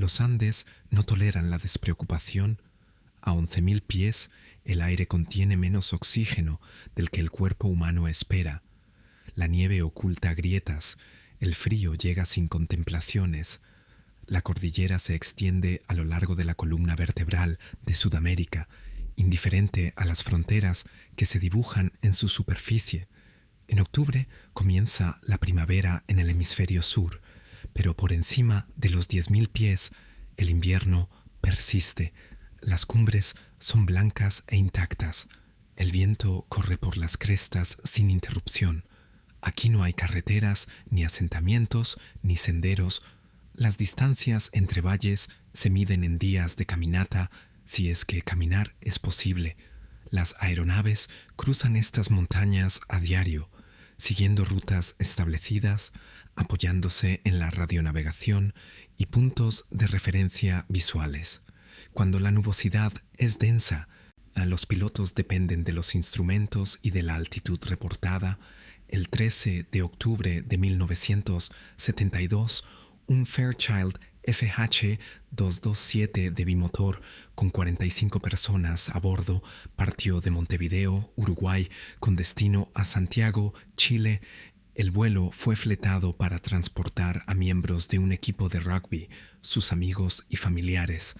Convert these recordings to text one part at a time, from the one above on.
Los Andes no toleran la despreocupación. A 11.000 pies, el aire contiene menos oxígeno del que el cuerpo humano espera. La nieve oculta grietas, el frío llega sin contemplaciones. La cordillera se extiende a lo largo de la columna vertebral de Sudamérica, indiferente a las fronteras que se dibujan en su superficie. En octubre comienza la primavera en el hemisferio sur, pero por encima de los 10.000 pies, el invierno persiste. Las cumbres son blancas e intactas. El viento corre por las crestas sin interrupción. Aquí no hay carreteras, ni asentamientos, ni senderos. Las distancias entre valles se miden en días de caminata, si es que caminar es posible. Las aeronaves cruzan estas montañas a diario, siguiendo rutas establecidas, apoyándose en la radionavegación y puntos de referencia visuales. Cuando la nubosidad es densa, los pilotos dependen de los instrumentos y de la altitud reportada. El 13 de octubre de 1972, un Fairchild FH-227 de bimotor con 45 personas a bordo partió de Montevideo, Uruguay, con destino a Santiago, Chile. El vuelo fue fletado para transportar a miembros de un equipo de rugby, sus amigos y familiares.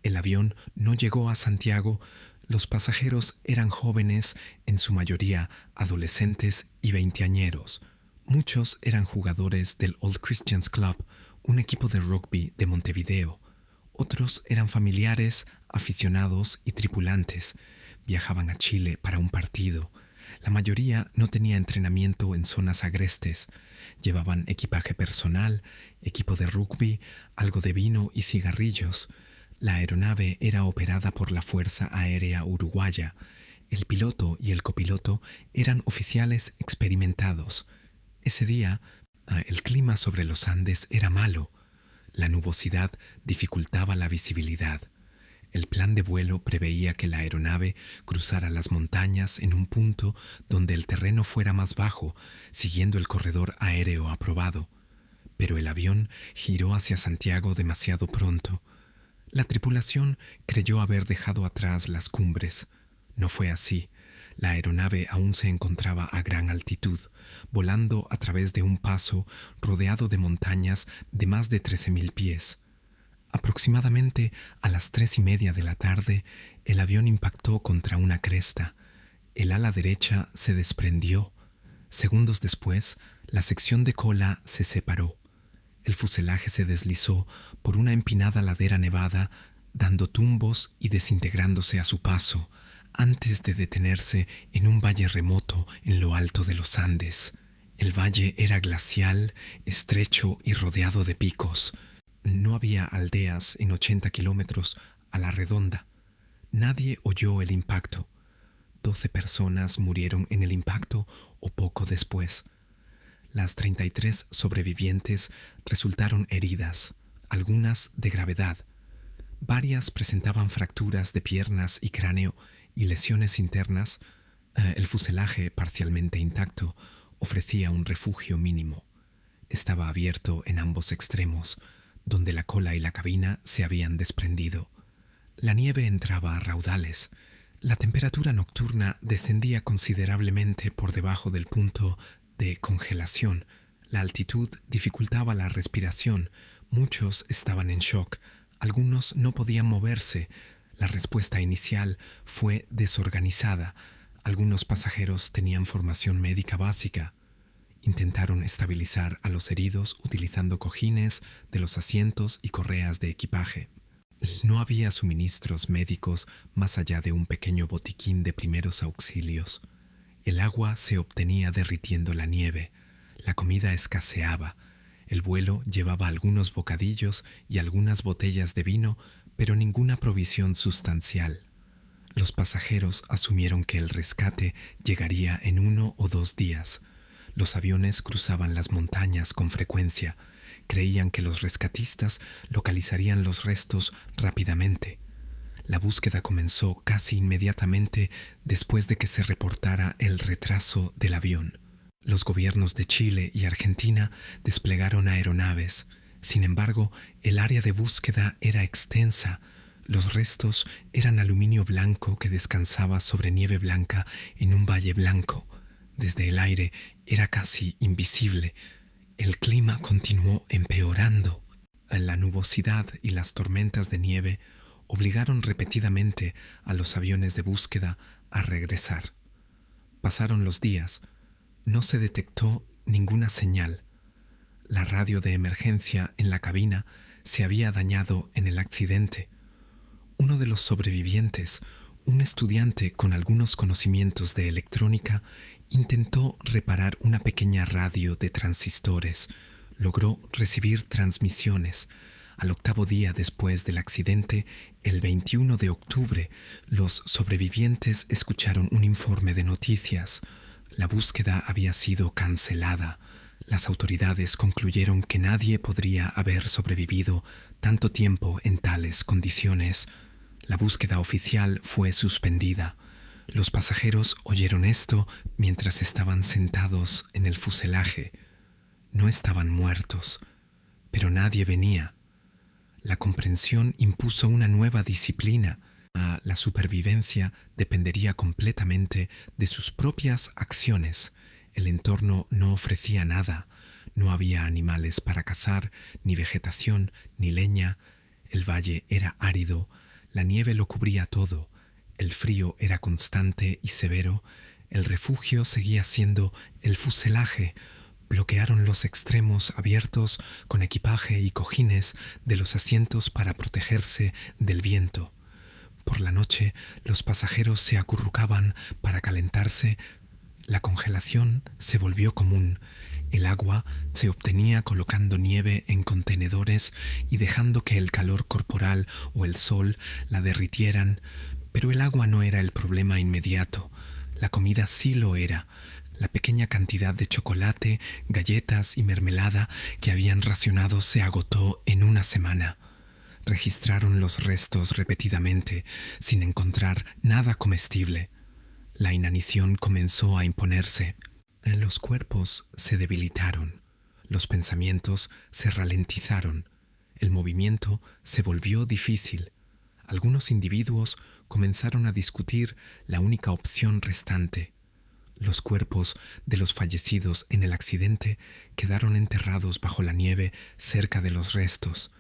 El avión no llegó a Santiago. Los pasajeros eran jóvenes, en su mayoría adolescentes y veinteañeros. Muchos eran jugadores del Old Christians Club, un equipo de rugby de Montevideo. Otros eran familiares, aficionados y tripulantes. Viajaban a Chile para un partido. La mayoría no tenía entrenamiento en zonas agrestes. Llevaban equipaje personal, equipo de rugby, algo de vino y cigarrillos. La aeronave era operada por la Fuerza Aérea Uruguaya. El piloto y el copiloto eran oficiales experimentados. Ese día, el clima sobre los Andes era malo. La nubosidad dificultaba la visibilidad. El plan de vuelo preveía que la aeronave cruzara las montañas en un punto donde el terreno fuera más bajo, siguiendo el corredor aéreo aprobado. Pero el avión giró hacia Santiago demasiado pronto. La tripulación creyó haber dejado atrás las cumbres. No fue así. La aeronave aún se encontraba a gran altitud, volando a través de un paso rodeado de montañas de más de 13.000 pies. Aproximadamente a las 3:30 de la tarde, el avión impactó contra una cresta. El ala derecha se desprendió. Segundos después, la sección de cola se separó. El fuselaje se deslizó por una empinada ladera nevada, dando tumbos y desintegrándose a su paso, antes de detenerse en un valle remoto en lo alto de los Andes. El valle era glacial, estrecho y rodeado de picos. No había aldeas en 80 kilómetros a la redonda. Nadie oyó el impacto. 12 personas murieron en el impacto o poco después. Las 33 sobrevivientes resultaron heridas, algunas de gravedad. Varias presentaban fracturas de piernas y cráneo y lesiones internas. El fuselaje, parcialmente intacto, ofrecía un refugio mínimo. Estaba abierto en ambos extremos, donde la cola y la cabina se habían desprendido. La nieve entraba a raudales. La temperatura nocturna descendía considerablemente por debajo del punto de congelación. La altitud dificultaba la respiración. Muchos estaban en shock. Algunos no podían moverse. La respuesta inicial fue desorganizada. Algunos pasajeros tenían formación médica básica. Intentaron estabilizar a los heridos utilizando cojines de los asientos y correas de equipaje. No había suministros médicos más allá de un pequeño botiquín de primeros auxilios. El agua se obtenía derritiendo la nieve. La comida escaseaba. El vuelo llevaba algunos bocadillos y algunas botellas de vino, pero ninguna provisión sustancial. Los pasajeros asumieron que el rescate llegaría en 1 o 2 días. Los aviones cruzaban las montañas con frecuencia. Creían que los rescatistas localizarían los restos rápidamente. La búsqueda comenzó casi inmediatamente después de que se reportara el retraso del avión. Los gobiernos de Chile y Argentina desplegaron aeronaves. Sin embargo, el área de búsqueda era extensa. Los restos eran aluminio blanco que descansaba sobre nieve blanca en un valle blanco. Desde el aire era casi invisible. El clima continuó empeorando. La nubosidad y las tormentas de nieve obligaron repetidamente a los aviones de búsqueda a regresar. Pasaron los días. No se detectó ninguna señal. La radio de emergencia en la cabina se había dañado en el accidente. Uno de los sobrevivientes, un estudiante con algunos conocimientos de electrónica, intentó reparar una pequeña radio de transistores. Logró recibir transmisiones. Al octavo día después del accidente, el 21 de octubre, los sobrevivientes escucharon un informe de noticias. La búsqueda había sido cancelada. Las autoridades concluyeron que nadie podría haber sobrevivido tanto tiempo en tales condiciones. La búsqueda oficial fue suspendida. Los pasajeros oyeron esto mientras estaban sentados en el fuselaje. No estaban muertos, pero nadie venía. La comprensión impuso una nueva disciplina. La supervivencia dependería completamente de sus propias acciones. El entorno no ofrecía nada. No había animales para cazar, ni vegetación, ni leña. El valle era árido. La nieve lo cubría todo. El frío era constante y severo. El refugio seguía siendo el fuselaje. Bloquearon los extremos abiertos con equipaje y cojines de los asientos para protegerse del viento. Por la noche, los pasajeros se acurrucaban para calentarse. La congelación se volvió común. El agua se obtenía colocando nieve en contenedores y dejando que el calor corporal o el sol la derritieran. Pero el agua no era el problema inmediato. La comida sí lo era. La pequeña cantidad de chocolate, galletas y mermelada que habían racionado se agotó en una semana. Registraron los restos repetidamente, sin encontrar nada comestible. La inanición comenzó a imponerse. Los cuerpos se debilitaron. Los pensamientos se ralentizaron. El movimiento se volvió difícil. Algunos individuos comenzaron a discutir la única opción restante. Los cuerpos de los fallecidos en el accidente quedaron enterrados bajo la nieve cerca de los restos.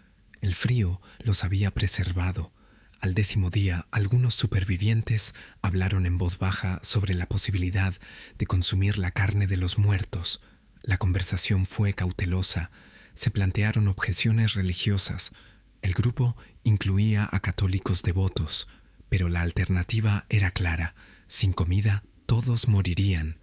El frío los había preservado. Al 10º día, algunos supervivientes hablaron en voz baja sobre la posibilidad de consumir la carne de los muertos. La conversación fue cautelosa. Se plantearon objeciones religiosas. El grupo incluía a católicos devotos, pero la alternativa era clara. Sin comida, todos morirían.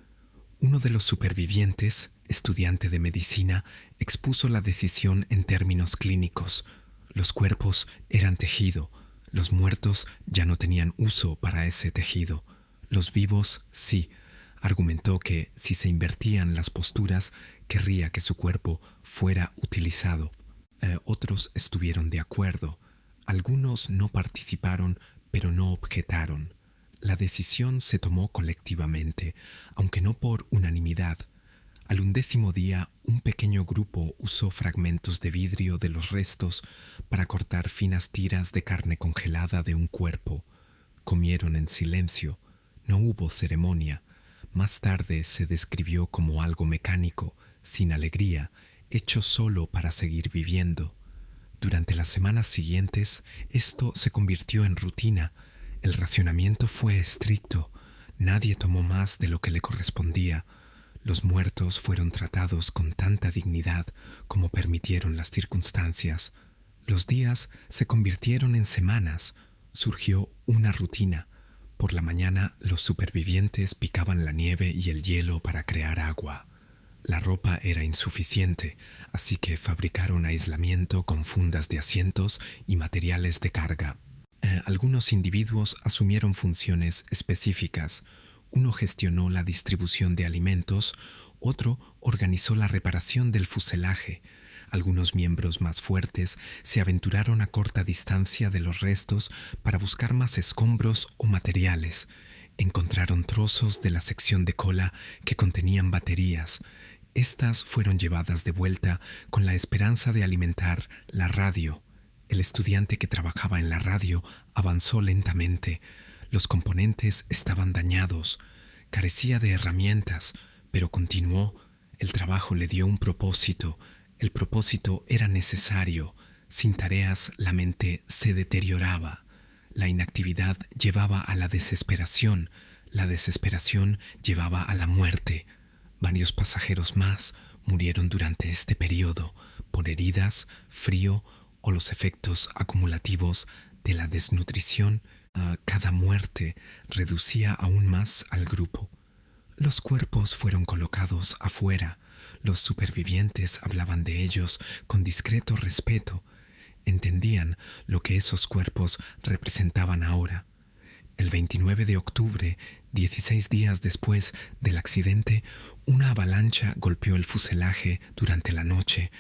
Uno de los supervivientes, estudiante de medicina, expuso la decisión en términos clínicos. Los cuerpos eran tejido. Los muertos ya no tenían uso para ese tejido. Los vivos, sí. Argumentó que, si se invertían las posturas, querría que su cuerpo fuera utilizado. Otros estuvieron de acuerdo. Algunos no participaron, pero no objetaron. La decisión se tomó colectivamente, aunque no por unanimidad. Al 11º día, un pequeño grupo usó fragmentos de vidrio de los restos para cortar finas tiras de carne congelada de un cuerpo. Comieron en silencio. No hubo ceremonia. Más tarde se describió como algo mecánico, sin alegría, hecho solo para seguir viviendo. Durante las semanas siguientes, esto se convirtió en rutina. El racionamiento fue estricto. Nadie tomó más de lo que le correspondía. Los muertos fueron tratados con tanta dignidad como permitieron las circunstancias. Los días se convirtieron en semanas. Surgió una rutina. Por la mañana, los supervivientes picaban la nieve y el hielo para crear agua. La ropa era insuficiente, así que fabricaron aislamiento con fundas de asientos y materiales de carga. Algunos individuos asumieron funciones específicas. Uno gestionó la distribución de alimentos, otro organizó la reparación del fuselaje. Algunos miembros más fuertes se aventuraron a corta distancia de los restos para buscar más escombros o materiales. Encontraron trozos de la sección de cola que contenían baterías. Estas fueron llevadas de vuelta con la esperanza de alimentar la radio. El estudiante que trabajaba en la radio avanzó lentamente. Los componentes estaban dañados. Carecía de herramientas, pero continuó. El trabajo le dio un propósito. El propósito era necesario. Sin tareas, la mente se deterioraba. La inactividad llevaba a la desesperación. La desesperación llevaba a la muerte. Varios pasajeros más murieron durante este periodo por heridas, frío o los efectos acumulativos de la desnutrición. Cada muerte reducía aún más al grupo. Los cuerpos fueron colocados afuera. Los supervivientes hablaban de ellos con discreto respeto. Entendían lo que esos cuerpos representaban ahora. El 29 de octubre, 16 días después del accidente, una avalancha golpeó el fuselaje durante la noche.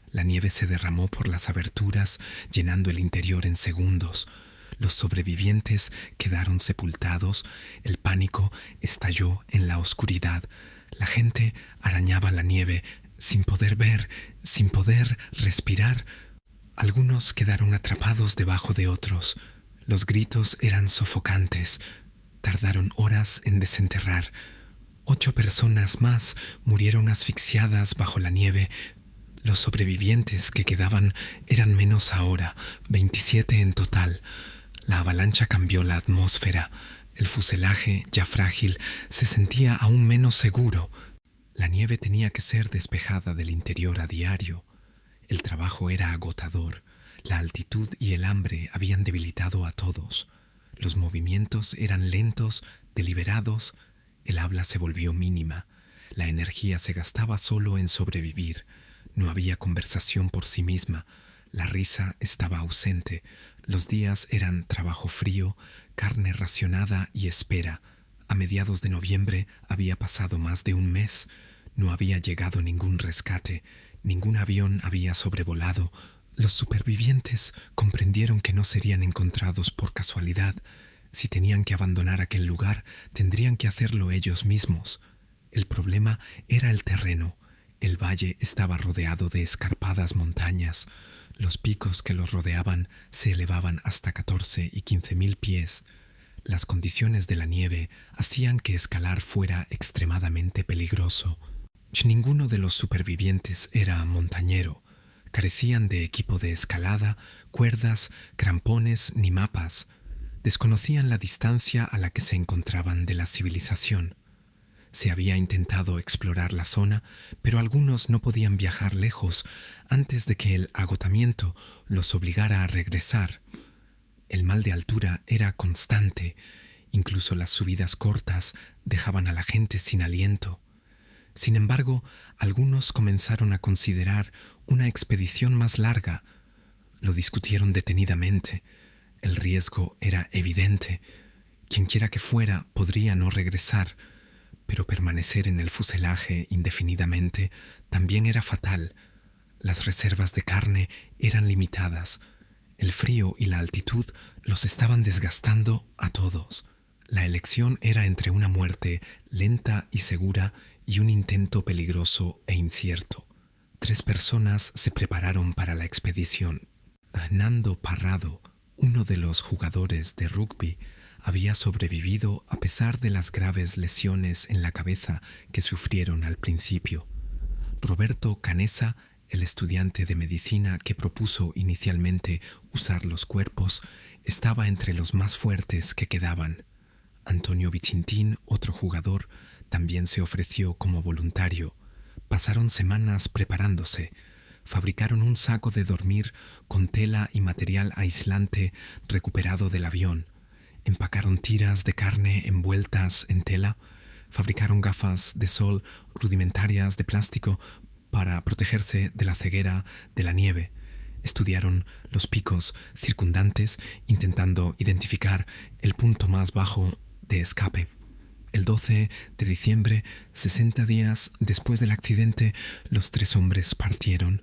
La nieve se derramó por las aberturas, llenando el interior en segundos. Los sobrevivientes quedaron sepultados. El pánico estalló en la oscuridad. La gente arañaba la nieve, sin poder ver, sin poder respirar. Algunos quedaron atrapados debajo de otros. Los gritos eran sofocantes. Tardaron horas en desenterrar. 8 personas más murieron asfixiadas bajo la nieve. Los sobrevivientes que quedaban eran menos ahora, 27 en total. La avalancha cambió la atmósfera. El fuselaje, ya frágil, se sentía aún menos seguro. La nieve tenía que ser despejada del interior a diario. El trabajo era agotador. La altitud y el hambre habían debilitado a todos. Los movimientos eran lentos, deliberados. El habla se volvió mínima. La energía se gastaba solo en sobrevivir. No había conversación por sí misma. La risa estaba ausente. Los días eran trabajo frío, carne racionada y espera. A mediados de noviembre había pasado más de un mes. No había llegado ningún rescate. Ningún avión había sobrevolado. Los supervivientes comprendieron que no serían encontrados por casualidad. Si tenían que abandonar aquel lugar, tendrían que hacerlo ellos mismos. El problema era el terreno. El valle estaba rodeado de escarpadas montañas. Los picos que los rodeaban se elevaban hasta 14 y 15.000 pies. Las condiciones de la nieve hacían que escalar fuera extremadamente peligroso. Ninguno de los supervivientes era montañero. Carecían de equipo de escalada, cuerdas, crampones ni mapas. Desconocían la distancia a la que se encontraban de la civilización. Se había intentado explorar la zona, pero algunos no podían viajar lejos antes de que el agotamiento los obligara a regresar. El mal de altura era constante. Incluso las subidas cortas dejaban a la gente sin aliento. Sin embargo, algunos comenzaron a considerar una expedición más larga. Lo discutieron detenidamente. El riesgo era evidente. Quienquiera que fuera podría no regresar, pero permanecer en el fuselaje indefinidamente también era fatal. Las reservas de carne eran limitadas. El frío y la altitud los estaban desgastando a todos. La elección era entre una muerte lenta y segura y un intento peligroso e incierto. 3 personas se prepararon para la expedición. Nando Parrado, uno de los jugadores de rugby, había sobrevivido a pesar de las graves lesiones en la cabeza que sufrieron al principio. Roberto Canessa, el estudiante de medicina que propuso inicialmente usar los cuerpos, estaba entre los más fuertes que quedaban. Antonio Vicintín, otro jugador, también se ofreció como voluntario. Pasaron semanas preparándose. Fabricaron un saco de dormir con tela y material aislante recuperado del avión. Empacaron tiras de carne envueltas en tela. Fabricaron gafas de sol rudimentarias de plástico para protegerse de la ceguera de la nieve. Estudiaron los picos circundantes, intentando identificar el punto más bajo de escape. El 12 de diciembre, 60 días después del accidente, los 3 hombres partieron.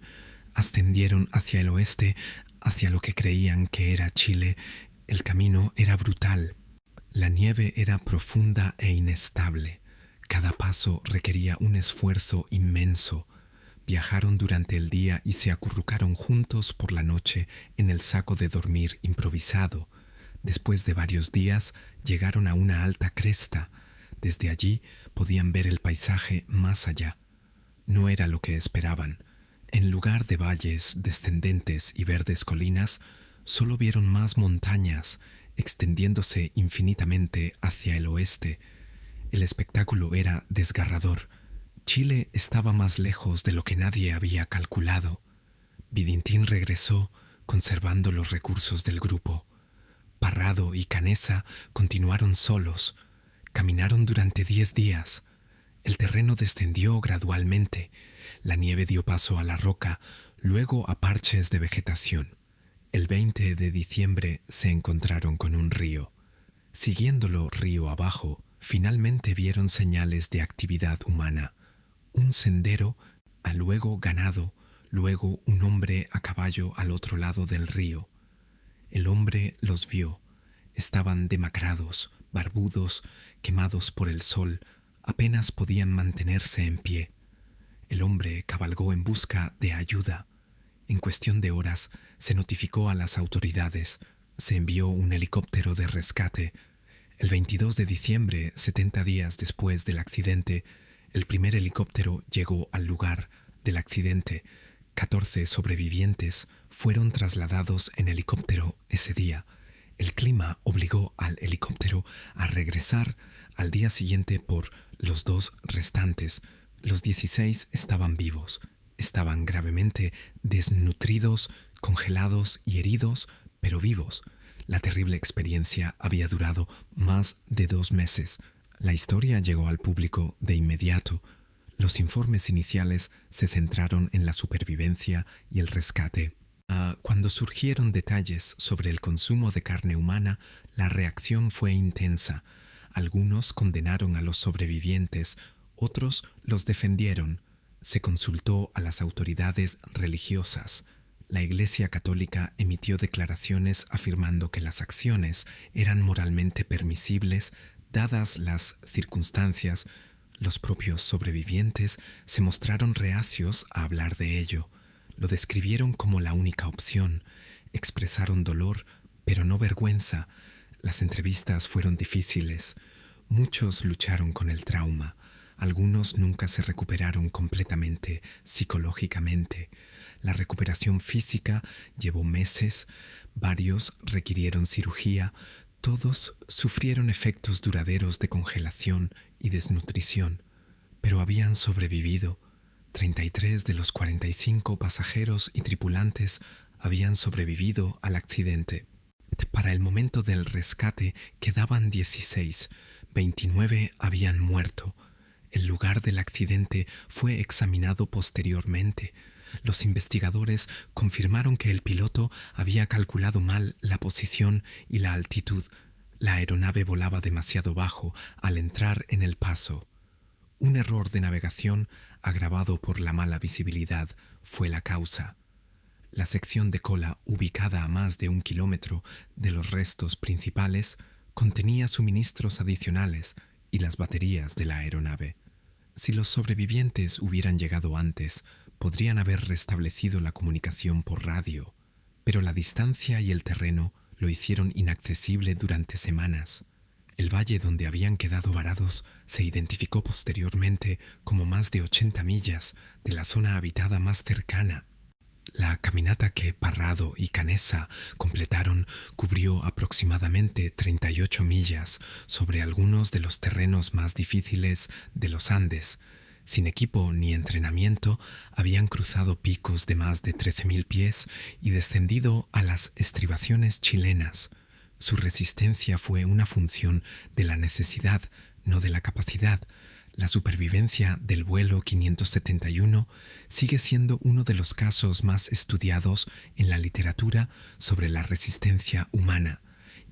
Ascendieron hacia el oeste, hacia lo que creían que era Chile. El camino era brutal. La nieve era profunda e inestable. Cada paso requería un esfuerzo inmenso. Viajaron durante el día y se acurrucaron juntos por la noche en el saco de dormir improvisado. Después de varios días llegaron a una alta cresta. Desde allí podían ver el paisaje más allá. No era lo que esperaban. En lugar de valles descendentes y verdes colinas, solo vieron más montañas, extendiéndose infinitamente hacia el oeste. El espectáculo era desgarrador. Chile estaba más lejos de lo que nadie había calculado. Videntín regresó, conservando los recursos del grupo. Parrado y Canessa continuaron solos. Caminaron durante 10 días. El terreno descendió gradualmente. La nieve dio paso a la roca, luego a parches de vegetación. El 20 de diciembre se encontraron con un río. Siguiéndolo río abajo, finalmente vieron señales de actividad humana. Un sendero, luego ganado, luego un hombre a caballo al otro lado del río. El hombre los vio. Estaban demacrados, barbudos, quemados por el sol, apenas podían mantenerse en pie. El hombre cabalgó en busca de ayuda. En cuestión de horas se notificó a las autoridades. Se envió un helicóptero de rescate. El 22 de diciembre, 70 días después del accidente, el primer helicóptero llegó al lugar del accidente. 14 sobrevivientes fueron trasladados en helicóptero ese día. El clima obligó al helicóptero a regresar al día siguiente por los 2 restantes. Los 16 estaban vivos. Estaban gravemente desnutridos, congelados y heridos, pero vivos. La terrible experiencia había durado más de 2 meses. La historia llegó al público de inmediato. Los informes iniciales se centraron en la supervivencia y el rescate. Cuando surgieron detalles sobre el consumo de carne humana, la reacción fue intensa. Algunos condenaron a los sobrevivientes, otros los defendieron. Se consultó a las autoridades religiosas. La Iglesia Católica emitió declaraciones afirmando que las acciones eran moralmente permisibles dadas las circunstancias. Los propios sobrevivientes se mostraron reacios a hablar de ello. Lo describieron como la única opción. Expresaron dolor, pero no vergüenza. Las entrevistas fueron difíciles. Muchos lucharon con el trauma. Algunos nunca se recuperaron completamente psicológicamente. La recuperación física llevó meses. Varios requirieron cirugía. Todos sufrieron efectos duraderos de congelación y desnutrición, pero habían sobrevivido. 33 de los 45 pasajeros y tripulantes habían sobrevivido al accidente. Para el momento del rescate quedaban 16, 29 habían muerto. El lugar del accidente fue examinado posteriormente. Los investigadores confirmaron que el piloto había calculado mal la posición y la altitud. La aeronave volaba demasiado bajo al entrar en el paso. Un error de navegación agravado por la mala visibilidad fue la causa. La sección de cola, ubicada a más de 1 kilómetro de los restos principales, contenía suministros adicionales y las baterías de la aeronave. Si los sobrevivientes hubieran llegado antes, podrían haber restablecido la comunicación por radio, pero la distancia y el terreno lo hicieron inaccesible durante semanas. El valle donde habían quedado varados se identificó posteriormente como más de 80 millas de la zona habitada más cercana. La caminata que Parrado y Canessa completaron cubrió aproximadamente 38 millas sobre algunos de los terrenos más difíciles de los Andes. Sin equipo ni entrenamiento, habían cruzado picos de más de 13.000 pies y descendido a las estribaciones chilenas. Su resistencia fue una función de la necesidad, no de la capacidad. La supervivencia del vuelo 571 sigue siendo uno de los casos más estudiados en la literatura sobre la resistencia humana.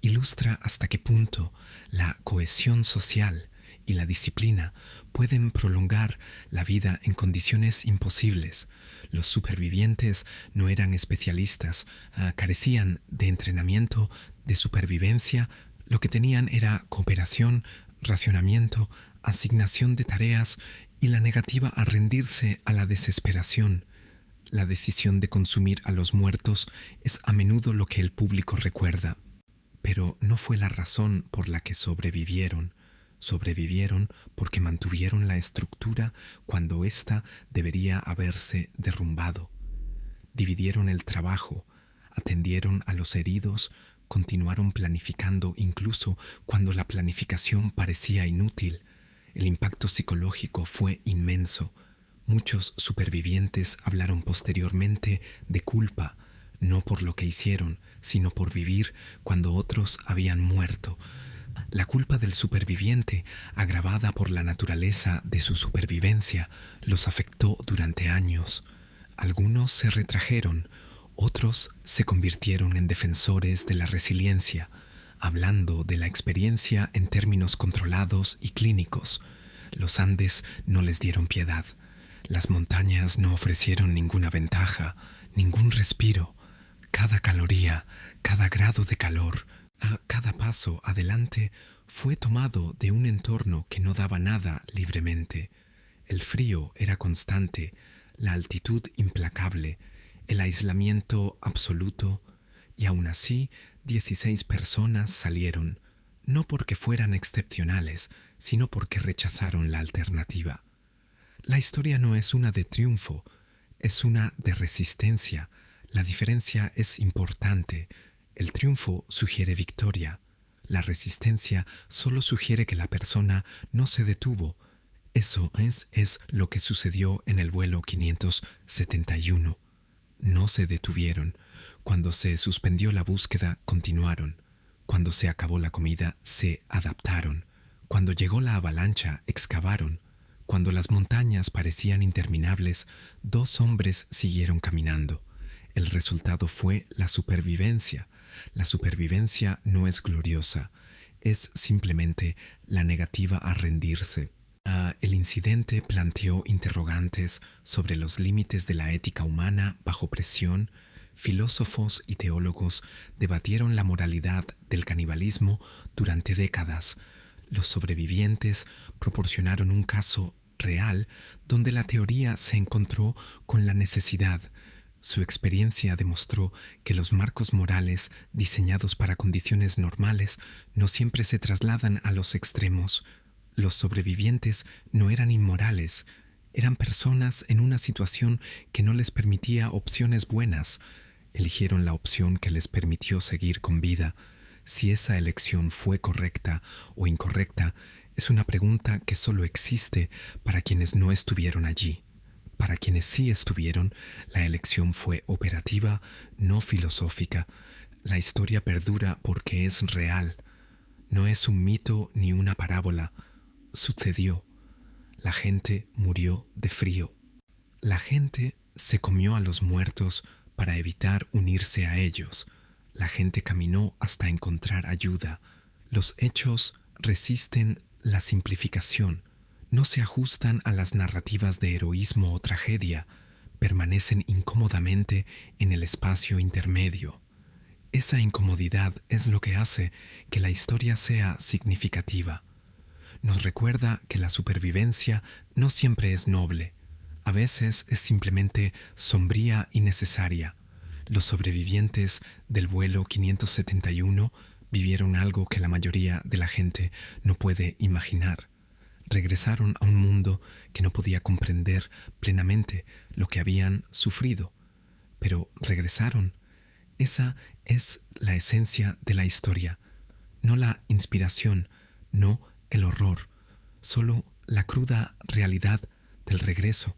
Ilustra hasta qué punto la cohesión social y la disciplina pueden prolongar la vida en condiciones imposibles. Los supervivientes no eran especialistas, carecían de entrenamiento, de supervivencia. Lo que tenían era cooperación, racionamiento, asignación de tareas y la negativa a rendirse a la desesperación. La decisión de consumir a los muertos es a menudo lo que el público recuerda. Pero no fue la razón por la que sobrevivieron. Sobrevivieron porque mantuvieron la estructura cuando ésta debería haberse derrumbado. Dividieron el trabajo, atendieron a los heridos, continuaron planificando incluso cuando la planificación parecía inútil. El impacto psicológico fue inmenso. Muchos supervivientes hablaron posteriormente de culpa, no por lo que hicieron, sino por vivir cuando otros habían muerto. La culpa del superviviente, agravada por la naturaleza de su supervivencia, los afectó durante años. Algunos se retrajeron, otros se convirtieron en defensores de la resiliencia, hablando de la experiencia en términos controlados y clínicos. Los Andes no les dieron piedad. Las montañas no ofrecieron ninguna ventaja, ningún respiro. Cada caloría, cada grado de calor, a cada paso adelante fue tomado de un entorno que no daba nada libremente. El frío era constante, la altitud implacable, el aislamiento absoluto, y aún así 16 personas salieron, no porque fueran excepcionales, sino porque rechazaron la alternativa. La historia no es una de triunfo, es una de resistencia. La diferencia es importante. El triunfo sugiere victoria. La resistencia solo sugiere que la persona no se detuvo. Eso es lo que sucedió en el vuelo 571. No se detuvieron. Cuando se suspendió la búsqueda, continuaron. Cuando se acabó la comida, se adaptaron. Cuando llegó la avalancha, excavaron. Cuando las montañas parecían interminables, 2 hombres siguieron caminando. El resultado fue la supervivencia. La supervivencia no es gloriosa, es simplemente la negativa a rendirse. El incidente planteó interrogantes sobre los límites de la ética humana bajo presión. Filósofos y teólogos debatieron la moralidad del canibalismo durante décadas. Los sobrevivientes proporcionaron un caso real donde la teoría se encontró con la necesidad. Su experiencia demostró que los marcos morales diseñados para condiciones normales no siempre se trasladan a los extremos. Los sobrevivientes no eran inmorales, eran personas en una situación que no les permitía opciones buenas. Eligieron la opción que les permitió seguir con vida. Si esa elección fue correcta o incorrecta, es una pregunta que solo existe para quienes no estuvieron allí. Para quienes sí estuvieron, la elección fue operativa, no filosófica. La historia perdura porque es real. No es un mito ni una parábola. Sucedió. La gente murió de frío. La gente se comió a los muertos para evitar unirse a ellos. La gente caminó hasta encontrar ayuda. Los hechos resisten la simplificación. No se ajustan a las narrativas de heroísmo o tragedia, permanecen incómodamente en el espacio intermedio. Esa incomodidad es lo que hace que la historia sea significativa. Nos recuerda que la supervivencia no siempre es noble, a veces es simplemente sombría y necesaria. Los sobrevivientes del vuelo 571 vivieron algo que la mayoría de la gente no puede imaginar. Regresaron a un mundo que no podía comprender plenamente lo que habían sufrido, pero regresaron. Esa es la esencia de la historia, no la inspiración, no el horror, solo la cruda realidad del regreso.